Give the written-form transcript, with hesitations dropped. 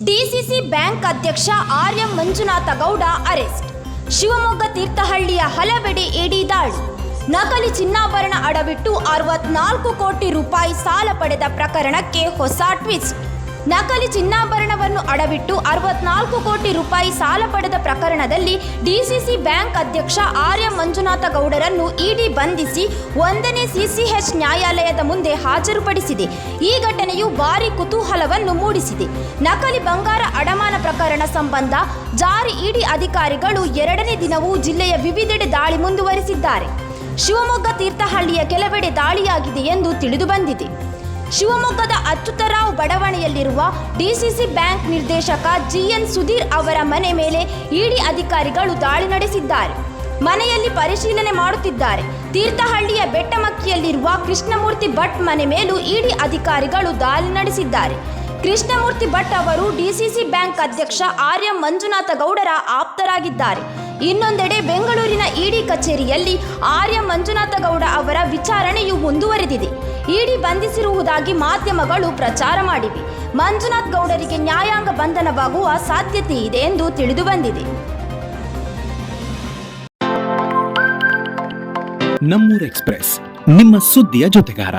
DCC bank ಅಧ್ಯಕ್ಷ ಆರ್ಯ Manjunatha Gowda arrest. Shivamogga ತೀರ್ಥಹಳ್ಳಿಯ ಹಲವೆಡೆ ಇಡಿ ದಾಳಿ. ನಕಲಿ ಚಿನ್ನಾಭರಣ ಅಡವಿಟ್ಟು 64 ಕೋಟಿ ರೂಪಾಯಿ ಸಾಲ ಪಡೆದ ಪ್ರಕರಣಕ್ಕೆ ಹೊಸ ಟ್ವಿಸ್ಟ್. ನಕಲಿ ಚಿನ್ನಾಭರಣವನ್ನು ಅಡವಿಟ್ಟು 64 ಕೋಟಿ ರೂಪಾಯಿ ಸಾಲ ಪಡೆದ ಪ್ರಕರಣದಲ್ಲಿ ಡಿಸಿಸಿ ಬ್ಯಾಂಕ್ ಅಧ್ಯಕ್ಷ ಆರ್ಯ ಮಂಜುನಾಥ ಗೌಡರನ್ನು ಇಡಿ ಬಂಧಿಸಿ 1ನೇ ಸಿಸಿಎಚ್ ನ್ಯಾಯಾಲಯದ ಮುಂದೆ ಹಾಜರುಪಡಿಸಿದೆ. ಈ ಘಟನೆಯು ಭಾರೀ ಕುತೂಹಲವನ್ನು ಮೂಡಿಸಿದೆ. ನಕಲಿ ಬಂಗಾರ ಅಡಮಾನ ಪ್ರಕರಣ ಸಂಬಂಧ ಜಾರಿ ಇಡಿ ಅಧಿಕಾರಿಗಳು 2ನೇ ದಿನವೂ ಜಿಲ್ಲೆಯ ವಿವಿಧೆಡೆ ದಾಳಿ ಮುಂದುವರೆಸಿದ್ದಾರೆ. ಶಿವಮೊಗ್ಗ ತೀರ್ಥಹಳ್ಳಿಯ ಕೆಲವೆಡೆ ದಾಳಿಯಾಗಿದೆ ಎಂದು ತಿಳಿದು ಬಂದಿದೆ. ಶಿವಮೊಗ್ಗದ ಅಚ್ಯುತರಾವ್ ಬಡಾವಣೆಯಲ್ಲಿರುವ ಡಿಸಿಸಿ ಬ್ಯಾಂಕ್ ನಿರ್ದೇಶಕ ಜಿಎನ್ ಸುಧೀರ್ ಅವರ ಮನೆ ಮೇಲೆ ಇಡಿ ಅಧಿಕಾರಿಗಳು ದಾಳಿ ನಡೆಸಿದ್ದಾರೆ. ಮನೆಯಲ್ಲಿ ಪರಿಶೀಲನೆ ಮಾಡುತ್ತಿದ್ದಾರೆ. ತೀರ್ಥಹಳ್ಳಿಯ ಬೆಟ್ಟಮಕ್ಕಿಯಲ್ಲಿರುವ ಕೃಷ್ಣಮೂರ್ತಿ ಭಟ್ ಮನೆ ಮೇಲೂ ಇಡಿ ಅಧಿಕಾರಿಗಳು ದಾಳಿ ನಡೆಸಿದ್ದಾರೆ. ಕೃಷ್ಣಮೂರ್ತಿ ಭಟ್ ಅವರು ಡಿಸಿಸಿ ಬ್ಯಾಂಕ್ ಅಧ್ಯಕ್ಷ ಆರ್ಯ ಮಂಜುನಾಥ ಗೌಡರ ಆಪ್ತರಾಗಿದ್ದಾರೆ. ಇನ್ನೊಂದೆಡೆ ಬೆಂಗಳೂರಿನ ಇಡಿ ಕಚೇರಿಯಲ್ಲಿ ಆರ್ಯ ಮಂಜುನಾಥ ಗೌಡ ಅವರ ವಿಚಾರಣೆಯು ಮುಂದುವರೆದಿದೆ. ಇಡಿ ಬಂಧಿಸಿರುವುದಾಗಿ ಮಾಧ್ಯಮಗಳು ಪ್ರಚಾರ ಮಾಡಿವೆ. ಮಂಜುನಾಥ್ ಗೌಡರಿಗೆ ನ್ಯಾಯಾಂಗ ಬಂಧನವಾಗುವ ಸಾಧ್ಯತೆ ಇದೆ ಎಂದು ತಿಳಿದು ಬಂದಿದೆ. ನಮ್ಮೂರು ಎಕ್ಸ್‌ಪ್ರೆಸ್, ನಿಮ್ಮ ಸುದ್ದಿಯ ಜೊತೆಗಾರ.